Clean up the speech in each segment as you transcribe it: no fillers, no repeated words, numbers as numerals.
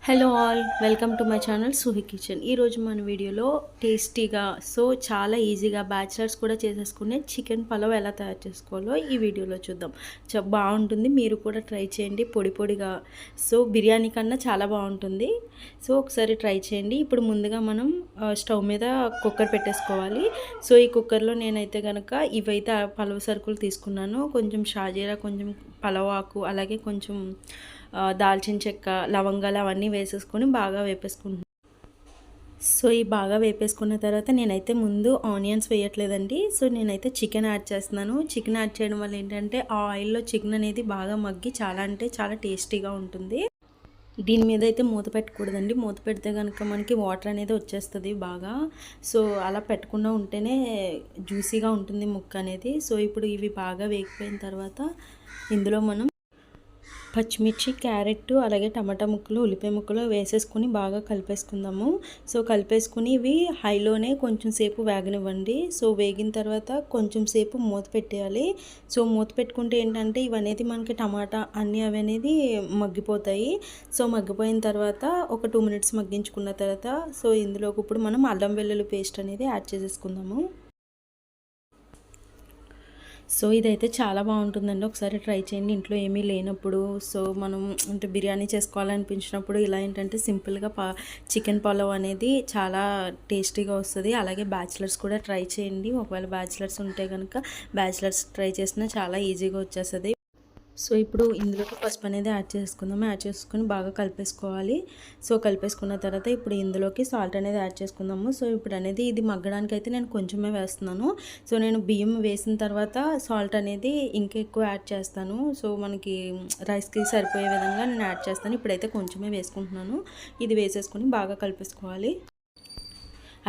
Hello all, welcome to my channel Suhi kitchen. ఈరోజు మన వీడియోలో టేస్టీగా చాలా ఈజీగా బ్యాచిలర్స్ కూడా చేసేసుకునే చికెన్ పలావ్ ఎలా తయారు చేసుకోవాలో ఈ వీడియోలో చూద్దాం. బాగుంటుంది, మీరు కూడా ట్రై చేయండి. పొడి పొడిగా బిర్యానీ కన్నా చాలా బాగుంటుంది. ఒకసారి ట్రై చేయండి. ఇప్పుడు ముందుగా మనం స్టవ్ మీద కుక్కర్ పెట్టేసుకోవాలి. ఈ కుక్కర్లో నేనైతే కనుక ఇవైతే పలావ్ సరుకులు తీసుకున్నాను. కొంచెం షాజీరా, కొంచెం పలావ్ ఆకు, అలాగే కొంచెం దాల్చిన చెక్క, లవంగాలు అవన్నీ వేసేసుకొని బాగా వేపేసుకుంటున్నాను. ఈ బాగా వేపేసుకున్న తర్వాత నేనైతే ముందు ఆనియన్స్ వేయట్లేదండి. నేనైతే చికెన్ యాడ్ చేస్తున్నాను. చికెన్ యాడ్ చేయడం వల్ల ఏంటంటే ఆ ఆయిల్లో చికెన్ అనేది బాగా మగ్గి చాలా అంటే చాలా టేస్టీగా ఉంటుంది. దీని మీద అయితే మూత పెట్టకూడదండి. మూత పెడితే కనుక మనకి వాటర్ అనేది వచ్చేస్తుంది బాగా. అలా పెట్టకుండా ఉంటేనే జ్యూసీగా ఉంటుంది ముక్క అనేది. ఇప్పుడు ఇవి బాగా వేగిపోయిన తర్వాత ఇందులో మనం పచ్చిమిర్చి, క్యారెట్, అలాగే టమాటా ముక్కలు, ఉల్లిపాయ ముక్కలు వేసేసుకుని బాగా కలిపేసుకుందాము. కలిపేసుకుని ఇవి హైలోనే కొంచెం సేపు వేగనివ్వండి. వేగిన తర్వాత కొంచెం సేపు మూత పెట్టేయాలి. మూత పెట్టుకుంటే ఏంటంటే ఇవనేది మనకి టమాటా అన్నీ అవి అనేది మగ్గిపోతాయి. మగ్గిపోయిన తర్వాత ఒక 2 మినిట్స్ మగ్గించుకున్న తర్వాత ఇందులోకి ఇప్పుడు మనం అల్లం వెల్లుల్లి పేస్ట్ అనేది యాడ్ చేసేసుకుందాము. ఇదైతే చాలా బాగుంటుందండి. ఒకసారి ట్రై చేయండి ఇంట్లో ఏమీ లేనప్పుడు. మనం అంటే బిర్యానీ చేసుకోవాలనిపించినప్పుడు ఇలా ఏంటంటే సింపుల్గా చికెన్ పలావ్ అనేది చాలా టేస్టీగా వస్తుంది. అలాగే బ్యాచిలర్స్ కూడా ట్రై చేయండి. ఒకవేళ బ్యాచిలర్స్ ఉంటే కనుక బ్యాచిలర్స్ ట్రై చేసినా చాలా ఈజీగా వచ్చేస్తుంది. ఇప్పుడు ఇందులోకి పసుపు అనేది యాడ్ చేసుకుందాము. యాడ్ చేసుకుని బాగా కలిపేసుకోవాలి. కలిపేసుకున్న తర్వాత ఇప్పుడు ఇందులోకి సాల్ట్ అనేది యాడ్ చేసుకుందాము. ఇప్పుడు అనేది ఇది మగ్గడానికి అయితే నేను కొంచెమే వేస్తున్నాను. నేను బియ్యం వేసిన తర్వాత సాల్ట్ అనేది ఇంకా ఎక్కువ యాడ్ చేస్తాను. మనకి రైస్కి సరిపోయే విధంగా నేను యాడ్ చేస్తాను. ఇప్పుడైతే కొంచెమే వేసుకుంటున్నాను. ఇది వేసేసుకొని బాగా కలిపేసుకోవాలి.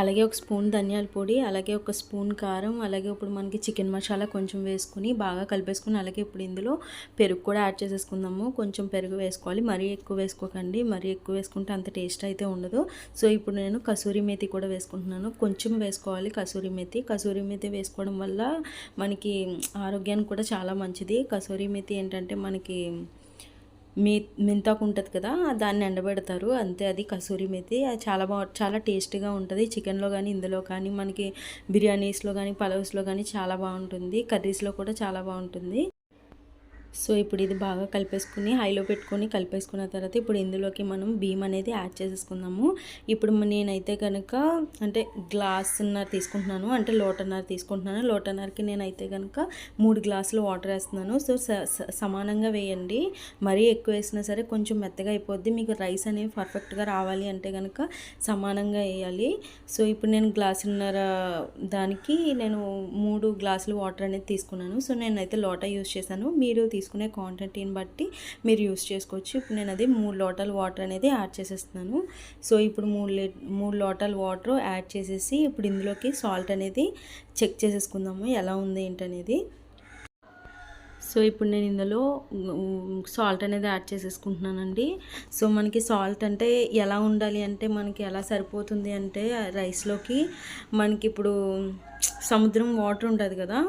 అలాగే ఒక స్పూన్ ధనియాల పొడి, అలాగే ఒక స్పూన్ కారం, అలాగే ఇప్పుడు మనకి చికెన్ మసాలా కొంచెం వేసుకుని బాగా కలిపేసుకుని, అలాగే ఇప్పుడు ఇందులో పెరుగు కూడా యాడ్ చేసేసుకుందాము. కొంచెం పెరుగు వేసుకోవాలి, మరీ ఎక్కువ వేసుకోకండి. మరీ ఎక్కువ వేసుకుంటే అంత టేస్ట్ అయితే ఉండదు. ఇప్పుడు నేను కసూరి మేతి కూడా వేసుకుంటున్నాను. కొంచెం వేసుకోవాలి కసూరి మేతి. కసూరి మేతి వేసుకోవడం వల్ల మనకి ఆరోగ్యానికి కూడా చాలా మంచిది. కసూరి మేతి ఏంటంటే మనకి మెంతాకు ఉంటుంది కదా, దాన్ని ఎండబెడతారు అంతే. అది కసూరి మేతి. అది చాలా టేస్టీగా ఉంటుంది. చికెన్లో కానీ ఇందులో కానీ మనకి బిర్యానీస్లో కానీ పలావ్స్లో కానీ చాలా బాగుంటుంది. కర్రీస్లో కూడా చాలా బాగుంటుంది. ఇప్పుడు ఇది బాగా కలిపేసుకుని హైలో పెట్టుకొని కలిపేసుకున్న తర్వాత ఇప్పుడు ఇందులోకి మనం బియ్యం అనేది యాడ్ చేసేసుకుందాము. ఇప్పుడు నేనైతే కనుక అంటే గ్లాసున్నర తీసుకుంటున్నాను, అంటే లోటన్నర తీసుకుంటున్నాను. లోటన్నరకి నేనైతే కనుక 3 గ్లాసులు వాటర్ వేస్తున్నాను. సమానంగా వేయండి. మరీ ఎక్కువ వేసినా సరే కొంచెం మెత్తగా అయిపోద్ది. మీకు రైస్ అనేవి పర్ఫెక్ట్గా రావాలి అంటే కనుక సమానంగా వేయాలి. ఇప్పుడు నేను గ్లాసున్నర దానికి నేను 3 గ్లాసులు వాటర్ అనేది తీసుకున్నాను. నేనైతే లోటా యూజ్ చేశాను. మీరు తీసుకునే క్వాంటిటీని బట్టి మీరు యూస్ చేసుకోవచ్చు. ఇప్పుడు నేను అది 3 లోటాల వాటర్ అనేది యాడ్ చేసేస్తున్నాను. ఇప్పుడు 3 లోటాల వాటర్ యాడ్ చేసేసి ఇప్పుడు ఇందులోకి సాల్ట్ అనేది చెక్ చేసేసుకుందాము ఎలా ఉంది ఏంటనేది. ఇప్పుడు నేను ఇందులో సాల్ట్ అనేది యాడ్ చేసేసుకుంటున్నానండి. మనకి సాల్ట్ అంటే ఎలా ఉండాలి అంటే మనకి ఎలా సరిపోతుంది అంటే రైస్లోకి మనకి ఇప్పుడు సముద్రం వాటర్ ఉంటుంది కదా,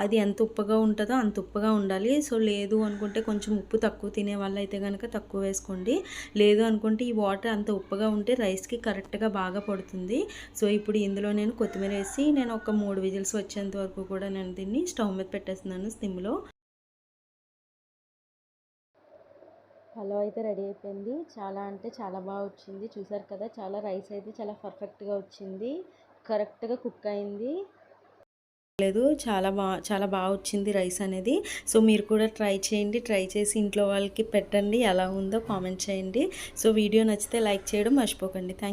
అది ఎంత ఉప్పగా ఉంటుందో అంత ఉప్పగా ఉండాలి. లేదు అనుకుంటే కొంచెం ఉప్పు తక్కువ తినే వాళ్ళు అయితే కనుక తక్కువ వేసుకోండి. లేదు అనుకుంటే ఈ వాటర్ అంత ఉప్పగా ఉంటే రైస్కి కరెక్ట్గా బాగా పడుతుంది. ఇప్పుడు ఇందులో నేను కొత్తిమీర వేసి నేను ఒక 3 విజిల్స్ వచ్చేంత వరకు కూడా నేను దీన్ని స్టవ్ మీద పెట్టేస్తున్నాను సిమ్లో. పలావ్ అయితే రెడీ అయిపోయింది. చాలా అంటే చాలా బాగా వచ్చింది. చూసారు కదా, చాలా రైస్ అయితే చాలా పర్ఫెక్ట్గా వచ్చింది, కరెక్ట్గా కుక్ అయింది. లేదు చాలా బాగా వచ్చింది రైస్ అనేది. మీరు కూడా ట్రై చేయండి. ట్రై చేసి ఇంట్లో వాళ్ళకి పెట్టండి. ఎలా ఉందో కామెంట్ చేయండి. వీడియో నచ్చితే లైక్ చేయడం మర్చిపోకండి. థ్యాంక్